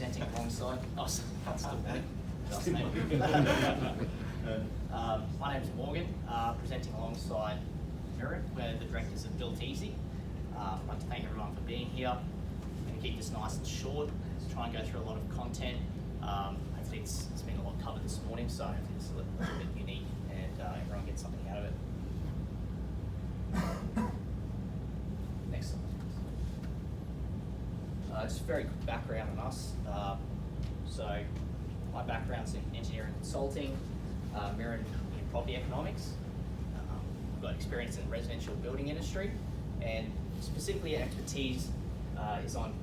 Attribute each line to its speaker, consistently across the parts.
Speaker 1: presenting alongside. Oh, that's still me. That's me. My name is Morgan, presenting alongside Miran. We're the directors of Built Easy. I'd like to thank everyone for being here. I'm going to keep this nice and short, try and go through a lot of content. Hopefully it's been a lot covered this morning, so hopefully it's a little bit unique and everyone gets something out of it. Next slide. Just a very quick background on us. So my background's in engineering consulting, Miran in property economics. I've got experience in the residential building industry, and specifically expertise is on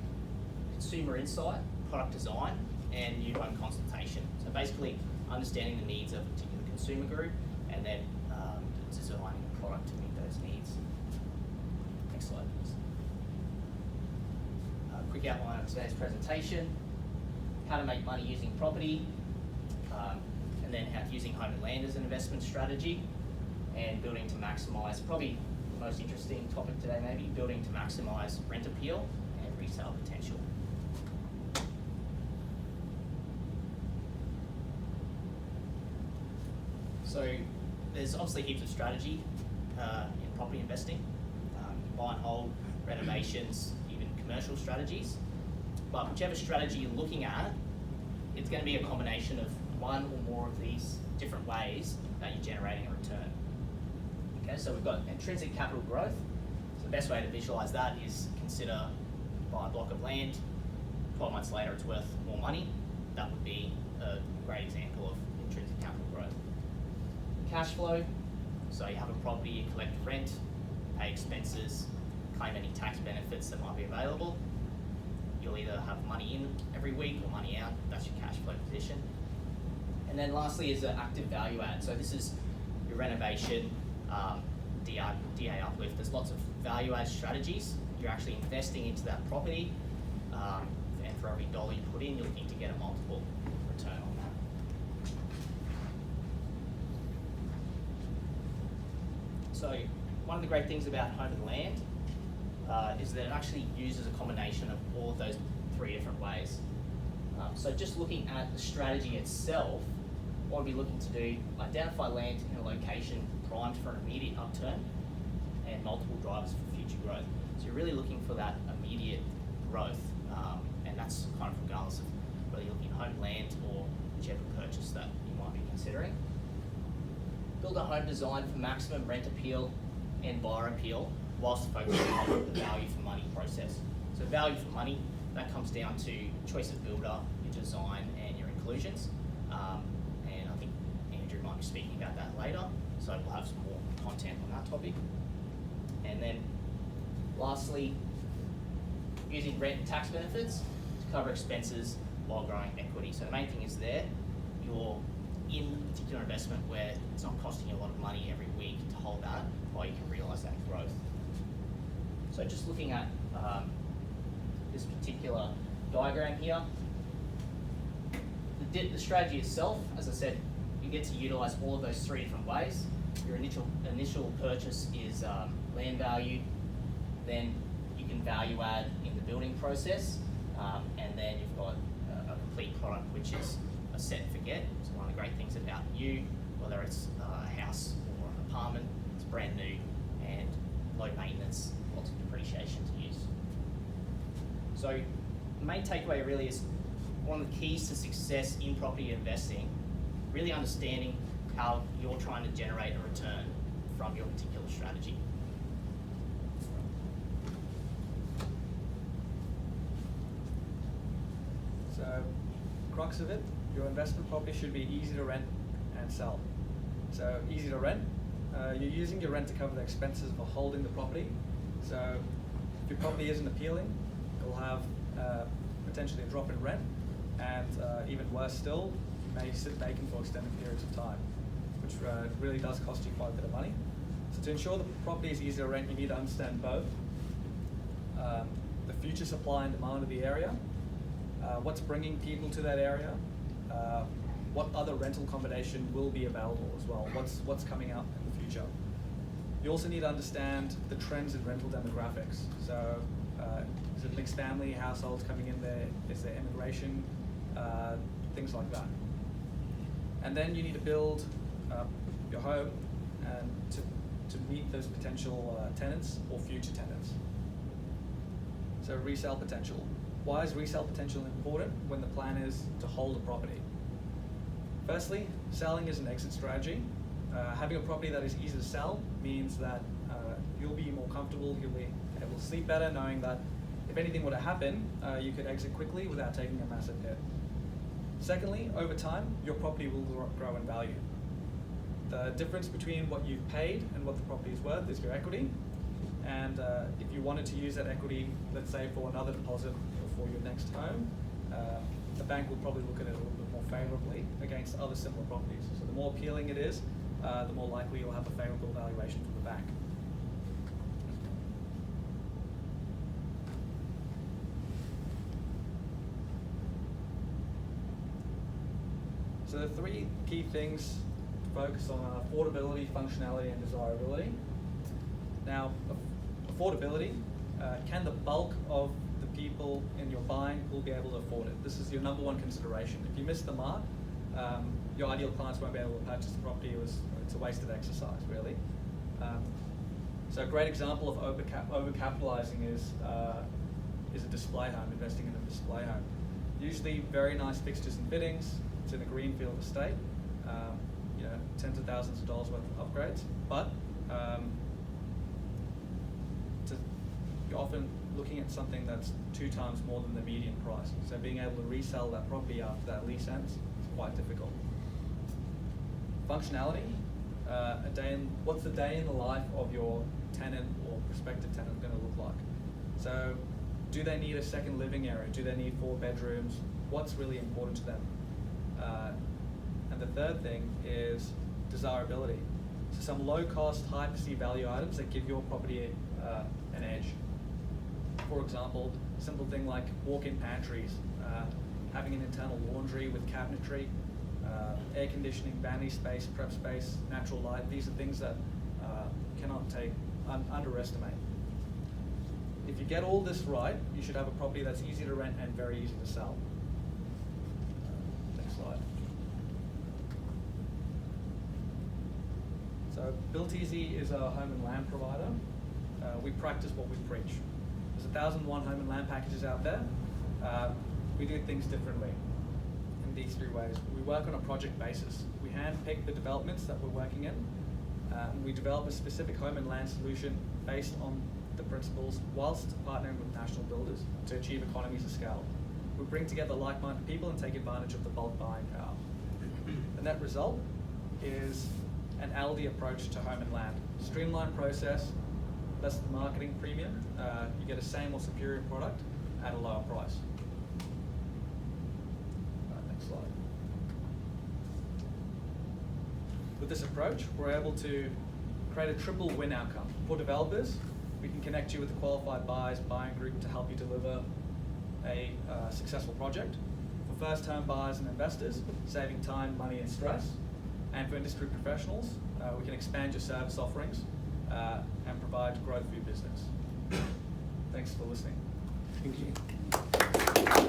Speaker 1: consumer insight, product design, and new home consultation. So basically understanding the needs of a particular consumer group and then designing a product to meet those needs. Next slide, please. Quick outline of today's presentation: how to make money using property, and then using home and land as an investment strategy, and building to maximise, probably the most interesting topic today maybe, building to maximise rent appeal and resale potential. So there's obviously heaps of strategy in property investing, buy and hold, renovations, even commercial strategies. But whichever strategy you're looking at, it's going to be a combination of one or more of these different ways that you're generating a return. Okay, so we've got intrinsic capital growth. So the best way to visualize that is consider buy a block of land, 12 months later it's worth more money. That would be a great example of intrinsic capital growth. Cash flow, so you have a property, you collect rent, pay expenses, claim any tax benefits that might be available. You'll either have money in every week or money out. That's your cash flow position. And then lastly is an active value add. So this is your renovation, DA uplift. There's lots of value add strategies. You're actually investing into that property, and for every dollar you put in, you're looking to get a multiple return on that. So one of the great things about home and land is that it actually uses a combination of all of those three different ways. So just looking at the strategy itself, what we'll be looking to do, identify land in a location primed for an immediate upturn and multiple drivers for future growth. So you're really looking for that immediate growth, and that's kind of regardless of whether you're looking at home land or whichever purchase that you might be considering. Build a home design for maximum rent appeal and buyer appeal, whilst focusing on the value for money process. So value for money, that comes down to choice of builder, your design, and your inclusions. And I think Andrew might be speaking about that later, so we'll have some more content on that topic. And then lastly, using rent and tax benefits to cover expenses while growing equity. So the main thing is there, you're in a particular investment where it's not costing you a lot of money every week to hold that, while you can realise that growth. So just looking at this particular diagram here, the strategy itself, as I said, you get to utilise all of those three different ways. Your initial purchase is land value, then you can value add in the building process, and then you've got a complete product, which is a set and forget. So one of the great things about you, whether it's a house or an apartment, it's brand new and low maintenance, lots of depreciation to use. So the main takeaway really is one of the keys to success in property investing, really understanding how you're trying to generate a return from your particular strategy.
Speaker 2: So, crux of it, your investment property should be easy to rent and sell. So, easy to rent, you're using your rent to cover the expenses of holding the property. So, if your property isn't appealing, you'll have potentially a drop in rent, and even worse still, you may sit vacant for extended periods of time, which really does cost you quite a bit of money. So to ensure the property is easy to rent, you need to understand both the future supply and demand of the area, what's bringing people to that area, what other rental accommodation will be available as well, what's coming out in the future. You also need to understand the trends in rental demographics. So is it mixed family households coming in there? Is there immigration? restoration, things like that. And then you need to build your home and to meet those potential tenants or future tenants. So resale potential. Why is resale potential important when the plan is to hold a property? Firstly, selling is an exit strategy. Having a property that is easy to sell means that you'll be more comfortable, you'll be able to sleep better knowing that if anything were to happen, you could exit quickly without taking a massive hit. Secondly, over time, your property will grow in value. The difference between what you've paid and what the property is worth is your equity. And if you wanted to use that equity, let's say for another deposit or for your next home, the bank will probably look at it a little bit more favorably against other similar properties. So the more appealing it is, the more likely you'll have a favorable valuation from the bank. So the three key things to focus on are affordability, functionality, and desirability. Now, affordability, can the bulk of the people in your buying pool be able to afford it? This is your number one consideration. If you miss the mark, your ideal clients won't be able to purchase the property. It's a wasted exercise, really. So a great example of overcapitalizing is a display home, investing in a display home. Usually very nice fixtures and fittings. It's in a greenfield estate, tens of thousands of dollars worth of upgrades, but you're often looking at something that's 2 times more than the median price. So being able to resell that property after that lease ends is quite difficult. Functionality, what's the day in the life of your tenant or prospective tenant going to look like? So do they need a second living area? Do they need 4 bedrooms? What's really important to them? And the third thing is desirability. So some low-cost, high perceived value items that give your property an edge. For example, simple thing like walk-in pantries, having an internal laundry with cabinetry, air conditioning, vanity space, prep space, natural light. These are things that cannot underestimate. If you get all this right, you should have a property that's easy to rent and very easy to sell. Next slide. So Built Easy is a home and land provider. We practice what we preach. There's 1,001 home and land packages out there. We do things differently in these 3 ways. We work on a project basis. We handpick the developments that we're working in. We develop a specific home and land solution based on the principles whilst partnering with national builders to achieve economies of scale. We bring together like-minded people and take advantage of the bulk buying power. The net result is an ALDI approach to home and land. Streamlined process, less marketing premium, you get a same or superior product at a lower price. Next slide. With this approach, we're able to create a triple win outcome. For developers, we can connect you with a qualified buying group to help you deliver a successful project. For first home buyers and investors, saving time, money, and stress. And for industry professionals, we can expand your service offerings and provide growth for your business. Thanks for listening.
Speaker 3: Thank you.